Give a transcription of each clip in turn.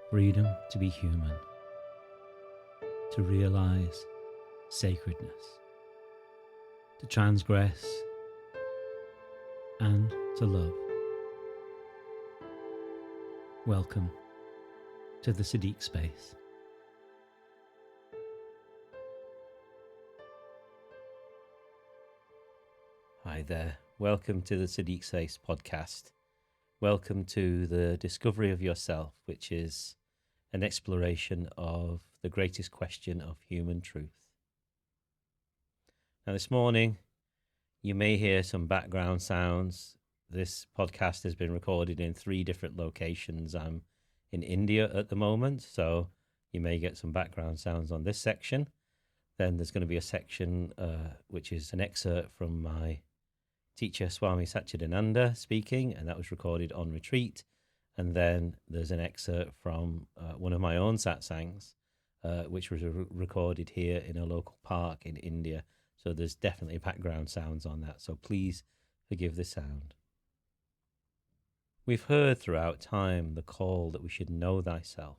freedom to be human, to realize sacredness, to transgress and to love. Welcome to the Siddique space. Hi there, welcome to the Siddique Space podcast. Welcome to the discovery of yourself, which is an exploration of the greatest question of human truth. Now this morning, you may hear some background sounds. This podcast has been recorded in 3 different locations. I'm in India at the moment, so you may get some background sounds on this section. Then there's going to be a section which is an excerpt from my teacher Swami Satchidananda speaking, and that was recorded on retreat. And then there's an excerpt from one of my own satsangs, which was recorded here in a local park in India. So there's definitely background sounds on that. So please forgive the sound. We've heard throughout time the call that we should know thyself.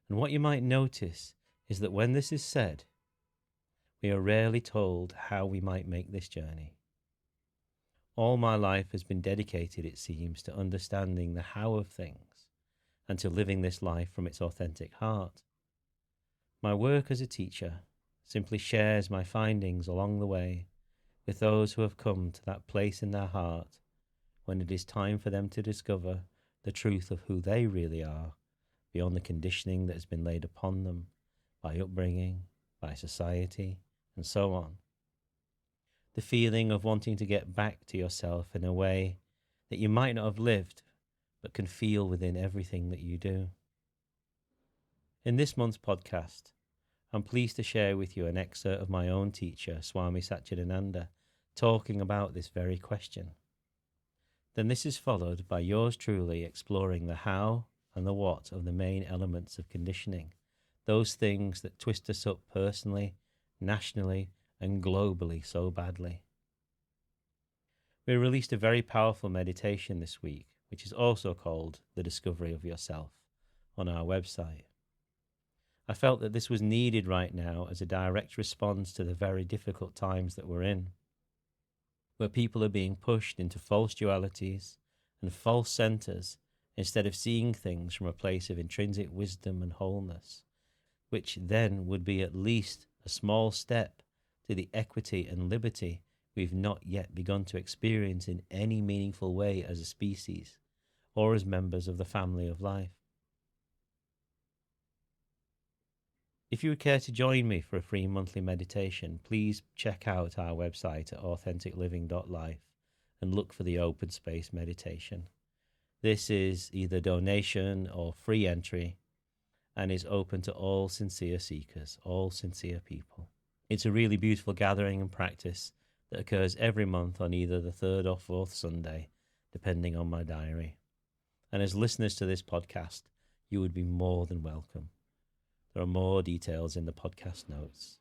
And what you might notice is that when this is said, we are rarely told how we might make this journey. All my life has been dedicated, it seems, to understanding the how of things and to living this life from its authentic heart. My work as a teacher simply shares my findings along the way with those who have come to that place in their heart when it is time for them to discover the truth of who they really are beyond the conditioning that has been laid upon them by upbringing, by society, and so on. The feeling of wanting to get back to yourself in a way that you might not have lived, but can feel within everything that you do. In this month's podcast, I'm pleased to share with you an excerpt of my own teacher, Swami Satchidananda, talking about this very question. Then this is followed by yours truly exploring the how and the what of the main elements of conditioning, those things that twist us up personally, nationally, and globally so badly. We released a very powerful meditation this week, which is also called The Discovery of Yourself, on our website. I felt that this was needed right now as a direct response to the very difficult times that we're in, where people are being pushed into false dualities and false centers instead of seeing things from a place of intrinsic wisdom and wholeness, which then would be at least a small step to the equity and liberty we've not yet begun to experience in any meaningful way as a species or as members of the family of life. If you would care to join me for a free monthly meditation, please check out our website at authenticliving.life and look for the open space meditation. This is either donation or free entry and is open to all sincere seekers, all sincere people. It's a really beautiful gathering and practice that occurs every month on either the 3rd or 4th Sunday, depending on my diary. And as listeners to this podcast, you would be more than welcome. There are more details in the podcast notes.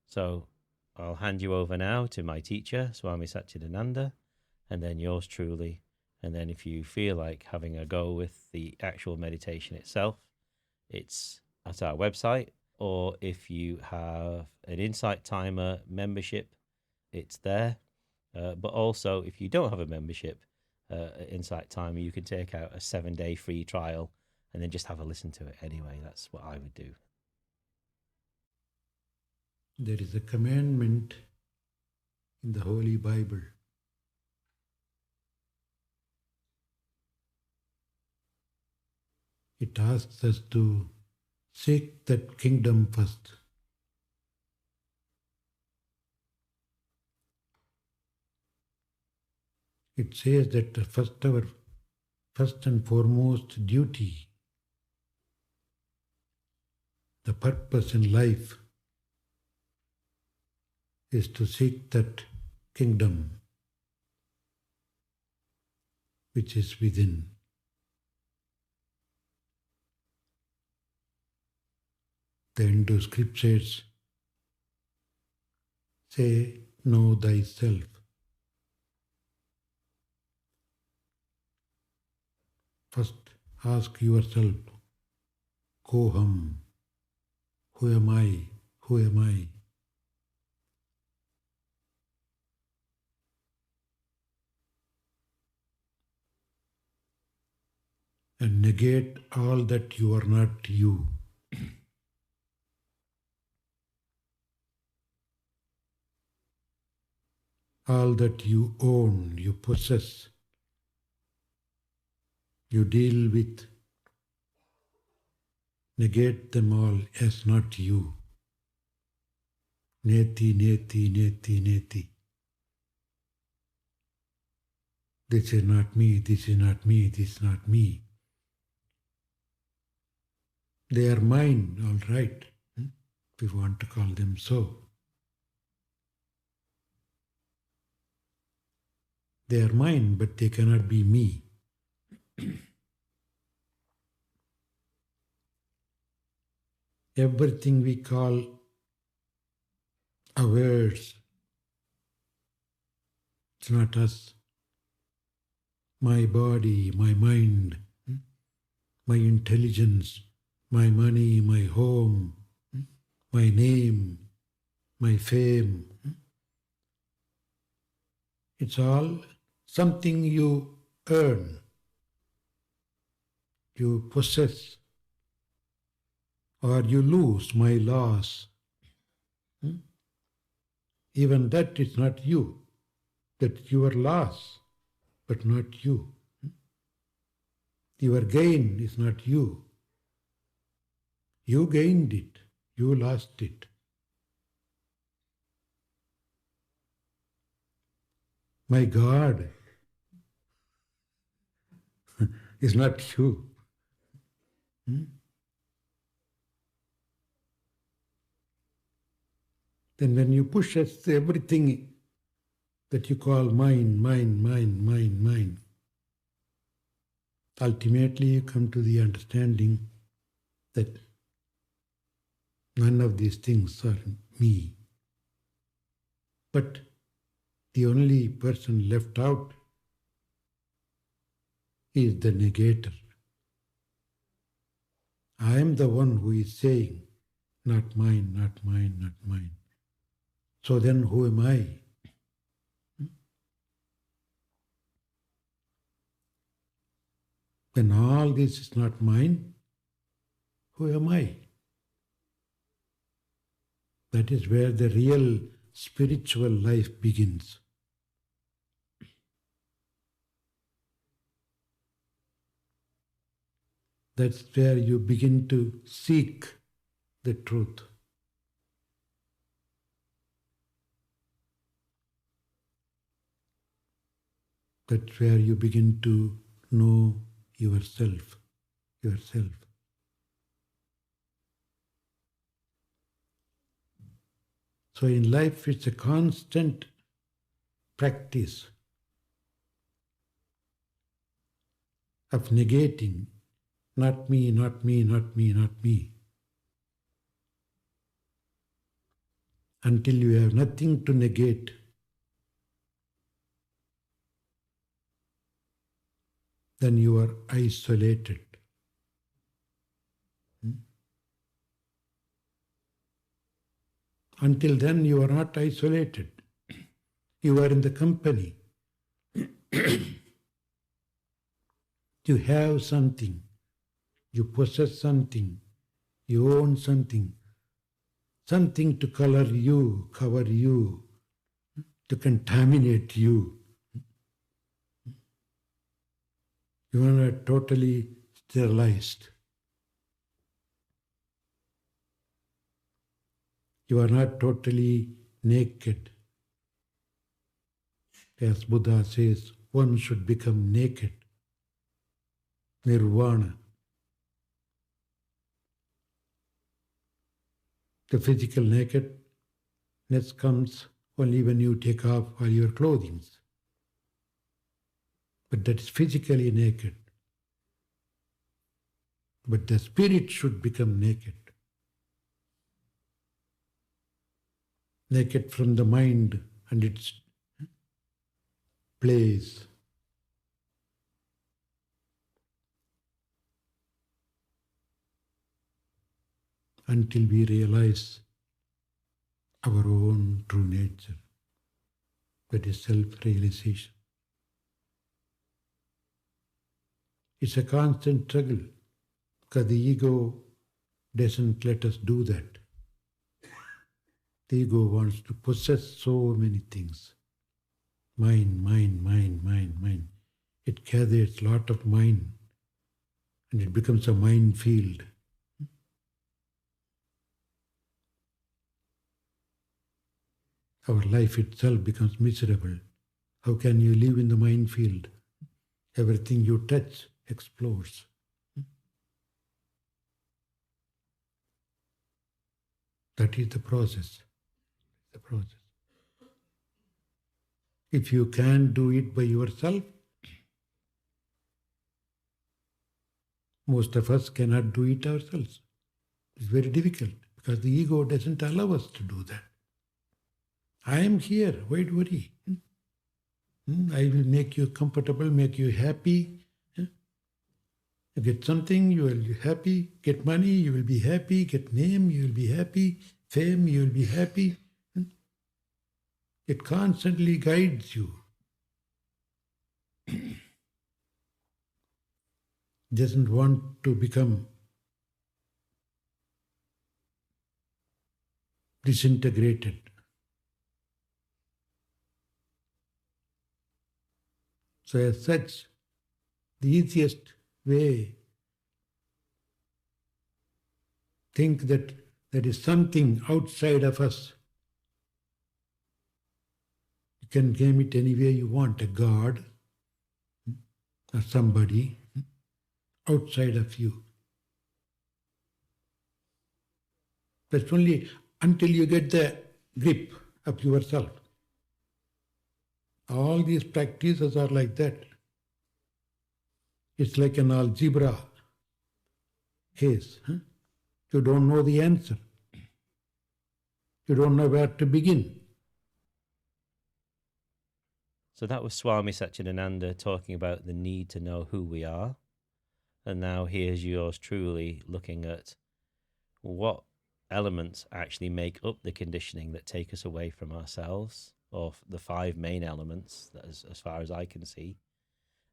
So I'll hand you over now to my teacher, Swami Satchidananda, and then yours truly. And then if you feel like having a go with the actual meditation itself, it's at our website. Or if you have an Insight Timer membership, it's there. But also, if you don't have a membership at Insight Timer, you can take out a 7-day free trial and then just have a listen to it anyway. That's what I would do. There is a commandment in the Holy Bible. It asks us to seek that kingdom first. It says that our first and foremost duty, the purpose in life, is to seek that kingdom which is within. The Hindu scriptures say, know thyself. First, ask yourself, Koham, who am I? Who am I? And negate all that you are not you. All that you own, you possess, you deal with, negate them all as not you. Neti, neti, neti, neti. This is not me, this is not me, this is not me. They are mine, all right, if you want to call them so. They are mine, but they cannot be me. Everything we call ours, it's not us. My body, my mind, my intelligence, my money, my home, my name, my fame. It's all something you earn, you possess, or you lose, my loss. Even that is not you. That's your loss, but not you. Your gain is not you. You gained it, you lost it. My God is not you. Then when you push at everything that you call mine, mine, mine, mine, mine, ultimately you come to the understanding that none of these things are me. But the only person left out is the negator. I am the one who is saying, not mine, not mine, not mine. So then who am I? When all this is not mine, who am I? That is where the real spiritual life begins. That's where you begin to seek the truth. That's where you begin to know yourself. So in life, it's a constant practice of negating, not me, not me, not me, not me, until you have nothing to negate. Then you are isolated. Until then, you are not isolated. You are in the company. You have something. You possess something. You own something. Something to color you, cover you, to contaminate you. You are not totally sterilized. You are not totally naked. As Buddha says, one should become naked. Nirvana. The physical nakedness comes only when you take off all your clothing. But that is physically naked. But the spirit should become naked. Naked from the mind and its place. until we realize our own true nature, that is self-realization. It's a constant struggle because the ego doesn't let us do that. The ego wants to possess so many things. Mind, mind, mind, mind, mind. It gathers a lot of mind and it becomes a minefield. Our life itself becomes miserable. How can you live in the minefield? Everything you touch explodes. That is the process. The process. If you can't do it by yourself, most of us cannot do it ourselves. It's very difficult because the ego doesn't allow us to do that. I am here, why worry? I will make you comfortable, make you happy. You get something, you will be happy. Get money, you will be happy. Get name, you will be happy. Fame, you will be happy. It constantly guides you. Doesn't want to become disintegrated. So as such, the easiest way, think that there is something outside of us. You can name it any way you want, a God or somebody outside of you. That's only until you get the grip of yourself. All these practices are like that. It's like an algebra case. You don't know the answer. You don't know where to begin. So that was Swami Satchidananda talking about the need to know who we are. And now here's yours truly looking at what elements actually make up the conditioning that take us away from ourselves, or the 5 main elements, that is, as far as I can see,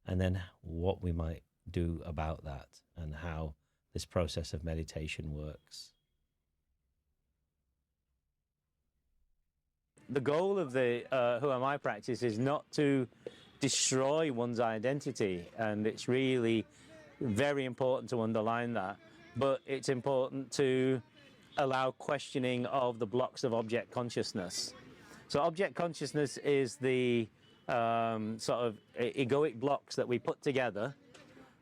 and then what we might do about that and how this process of meditation works. The goal of the Who Am I practice is not to destroy one's identity, and it's really very important to underline that, but it's important to allow questioning of the blocks of object consciousness. So object consciousness is the sort of egoic blocks that we put together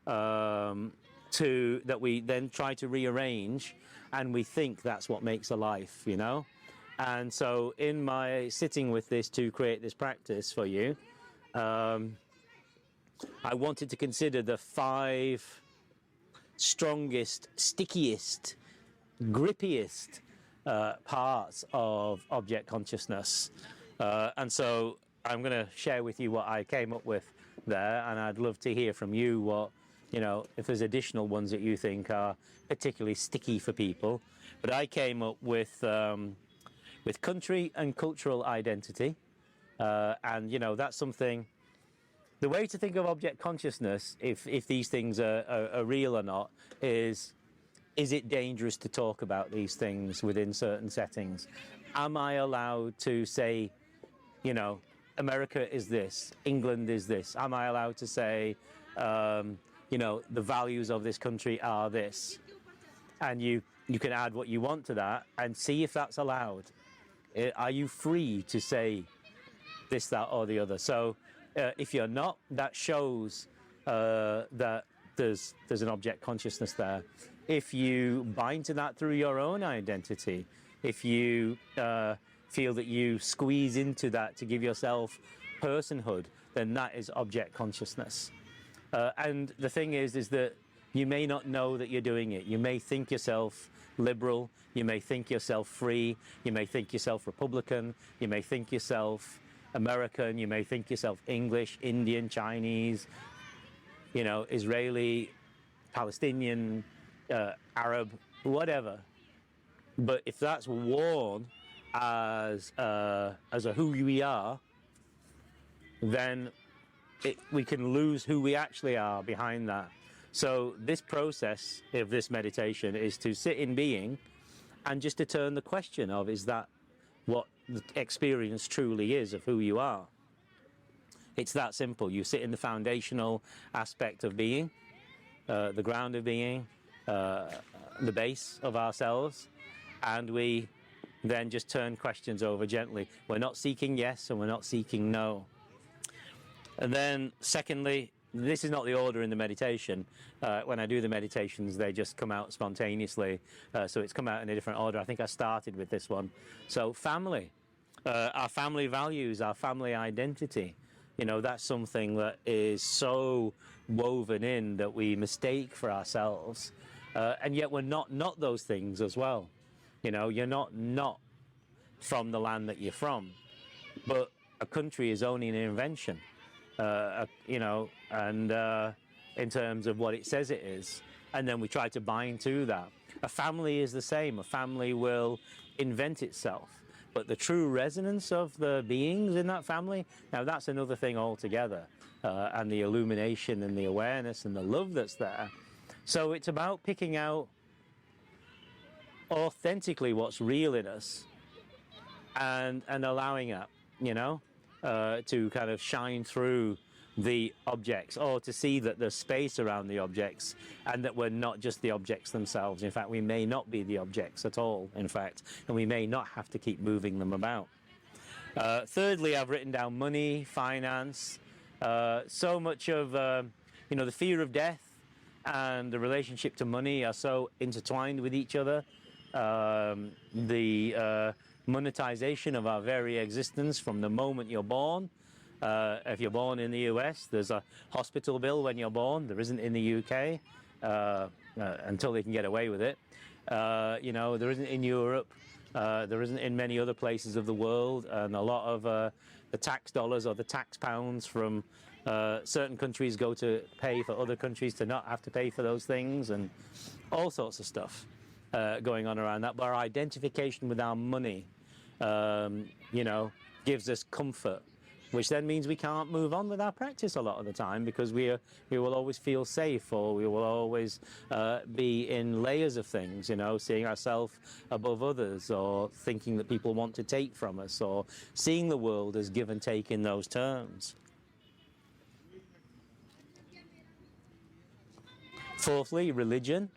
that we then try to rearrange, and we think that's what makes a life, you know? And so in my sitting with this to create this practice for you, I wanted to consider the 5 strongest, stickiest, grippiest parts of object consciousness. And so I'm going to share with you what I came up with there, and I'd love to hear from you what, you know, if there's additional ones that you think are particularly sticky for people. But I came up with country and cultural identity, and, you know, that's something. The way to think of object consciousness, if these things are real or not, is it dangerous to talk about these things within certain settings? Am I allowed to say, you know, America is this, England is this? Am I allowed to say, you know, the values of this country are this? And you can add what you want to that and see if that's allowed. Are you free to say this, that, or the other? So if you're not, that shows that there's an object consciousness there. If you bind to that through your own identity, if you feel that you squeeze into that to give yourself personhood, then that is object consciousness. And the thing is that you may not know that you're doing it. You may think yourself liberal, you may think yourself free, you may think yourself Republican, you may think yourself American, you may think yourself English, Indian, Chinese, you know, Israeli, Palestinian, Arab, whatever. But if that's worn as a who we are, then we can lose who we actually are behind that. So this process of this meditation is to sit in being and just to turn the question of, is that what the experience truly is of who you are? It's that simple. You sit in the foundational aspect of being, the ground of being, the base of ourselves, and we then just turn questions over gently. We're not seeking yes and we're not seeking no. And then secondly, this is not the order in the meditation. When I do the meditations, they just come out spontaneously. So it's come out in a different order. I think I started with this one. So family, our family values, our family identity. You know, that's something that is so woven in that we mistake for ourselves. And yet we're not those things as well. You know, you're not from the land that you're from. But a country is only an invention. You know, and in terms of what it says it is, and then we try to bind to that. A family is the same. A family will invent itself, but the true resonance of the beings in that family, now that's another thing altogether, and the illumination and the awareness and the love that's there. So it's about picking out authentically what's real in us and allowing it, you know, to kind of shine through the objects, or to see that there's space around the objects and that we're not just the objects themselves. In fact, we may not be the objects at all, in fact, and we may not have to keep moving them about. Thirdly, I've written down money, finance. So much of, you know, the fear of death and the relationship to money are so intertwined with each other. The monetization of our very existence from the moment you're born. If you're born in the US, there's a hospital bill when you're born. There isn't in the UK until they can get away with it. You know, there isn't in Europe. There isn't in many other places of the world. And a lot of the tax dollars or the tax pounds from certain countries go to pay for other countries to not have to pay for those things, and all sorts of stuff going on around that. But our identification with our money, you know, gives us comfort, which then means we can't move on with our practice a lot of the time, because we will always feel safe, or we will always be in layers of things, you know, seeing ourselves above others, or thinking that people want to take from us, or seeing the world as give and take in those terms. Fourthly, religion.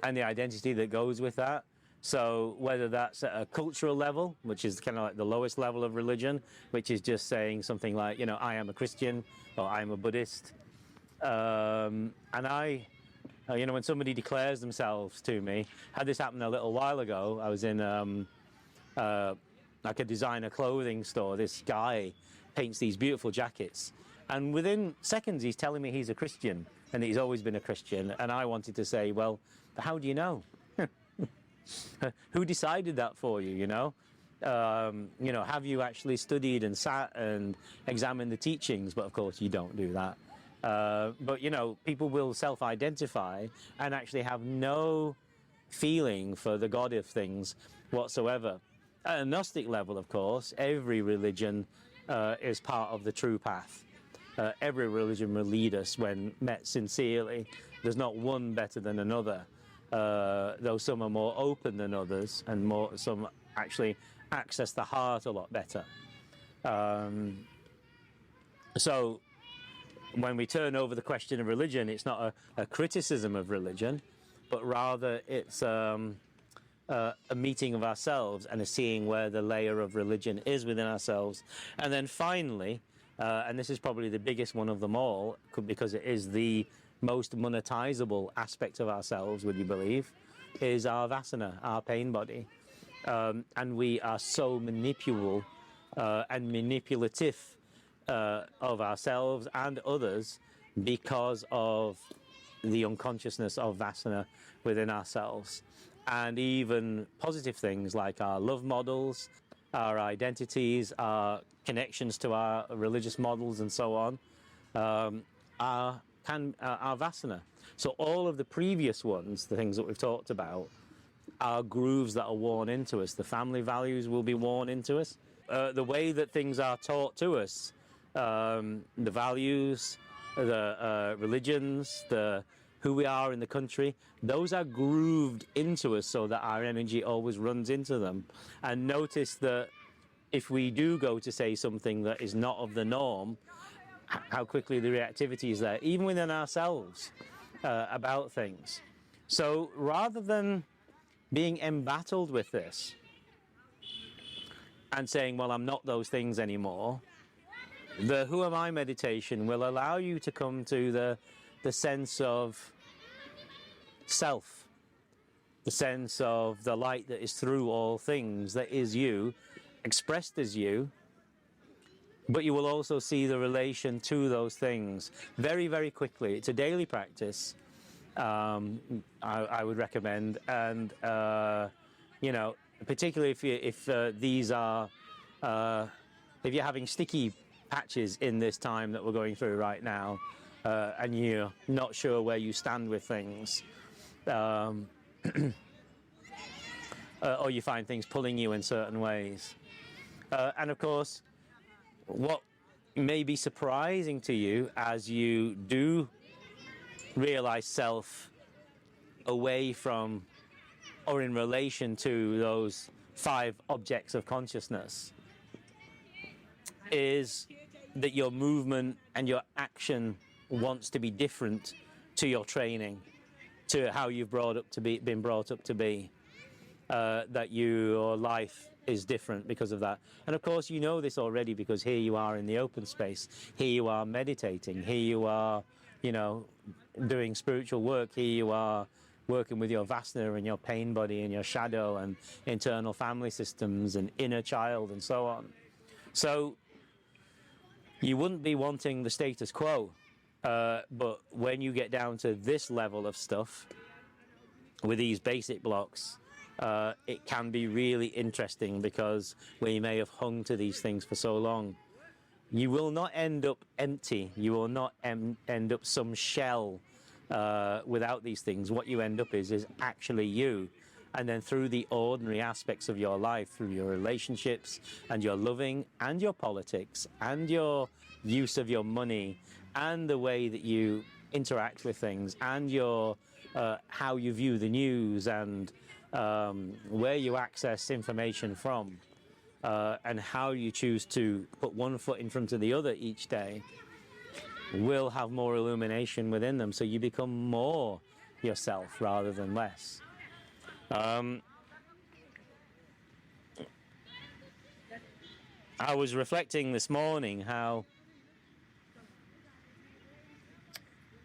And the identity that goes with that. So whether that's at a cultural level, which is kind of like the lowest level of religion, which is just saying something like, you know, I am a Christian, or I am a Buddhist. And I, you know, when somebody declares themselves to me, had this happen a little while ago. I was in like a designer clothing store. This guy paints these beautiful jackets, and within seconds he's telling me he's a Christian and that he's always been a Christian. And I wanted to say, well, how do you know? Who decided that for you, you know? You know, have you actually studied and sat and examined the teachings? But of course you don't do that. But, you know, people will self-identify and actually have no feeling for the God of things whatsoever. At a Gnostic level, of course, every religion is part of the true path. Every religion will lead us when met sincerely. There's not one better than another. Though some are more open than others, and some actually access the heart a lot better. So when we turn over the question of religion, it's not a criticism of religion, but rather it's a meeting of ourselves and a seeing where the layer of religion is within ourselves. And then finally, and this is probably the biggest one of them all, because it is the most monetizable aspect of ourselves, would you believe, is our vasana, our pain body. And we are so manipulable and manipulative of ourselves and others because of the unconsciousness of vasana within ourselves. And even positive things like our love models, our identities, our connections to our religious models and so on, are our vasana. So all of the previous ones, the things that we've talked about, are grooves that are worn into us. The family values will be worn into us. The way that things are taught to us, the values, the religions, the who we are in the country, those are grooved into us so that our energy always runs into them. And notice that if we do go to say something that is not of the norm, how quickly the reactivity is there, even within ourselves, about things. So rather than being embattled with this and saying, well, I'm not those things anymore, the Who Am I meditation will allow you to come to the sense of self, the sense of the light that is through all things, that is you, expressed as you, but you will also see the relation to those things very, very quickly. It's a daily practice, I would recommend, and you know, particularly if these are if you're having sticky patches in this time that we're going through right now, and you're not sure where you stand with things, or you find things pulling you in certain ways, and of course, what may be surprising to you as you do realize self away from or in relation to those 5 objects of consciousness is that your movement and your action wants to be different to your training, to how you've been brought up to be, that your life is different because of that. And of course you know this already, because here you are in the open space, here you are meditating, here you are, you know, doing spiritual work, here you are working with your vasana and your pain body and your shadow and internal family systems and inner child and so on. So you wouldn't be wanting the status quo, but when you get down to this level of stuff with these basic blocks, it can be really interesting, because we may have hung to these things for so long. You will not end up empty. You will not end up some shell without these things. What you end up is actually you. And then through the ordinary aspects of your life, through your relationships and your loving and your politics and your use of your money and the way that you interact with things and your how you view the news and where you access information from, and how you choose to put one foot in front of the other each day, will have more illumination within them, so you become more yourself rather than less. I was reflecting this morning how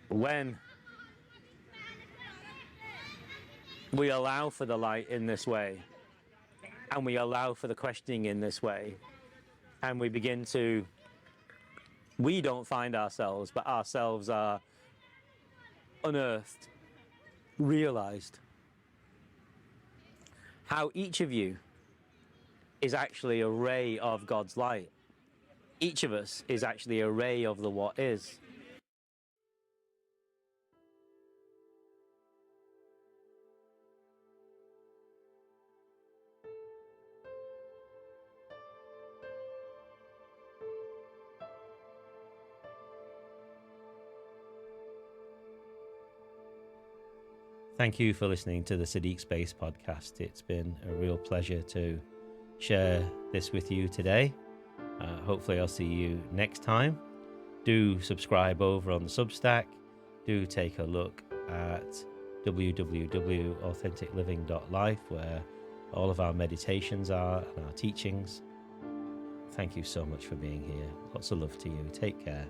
when we allow for the light in this way, and we allow for the questioning in this way, and we begin to, we don't find ourselves, but ourselves are unearthed, realized, how each of you is actually a ray of God's light. Each of us is actually a ray of the what is. Thank you for listening to the Siddique Space podcast. It's been a real pleasure to share this with you today. Hopefully I'll see you next time. Do subscribe over on the Substack. Do take a look at www.authenticliving.life, where all of our meditations are and our teachings. Thank you so much for being here. Lots of love to you. Take care.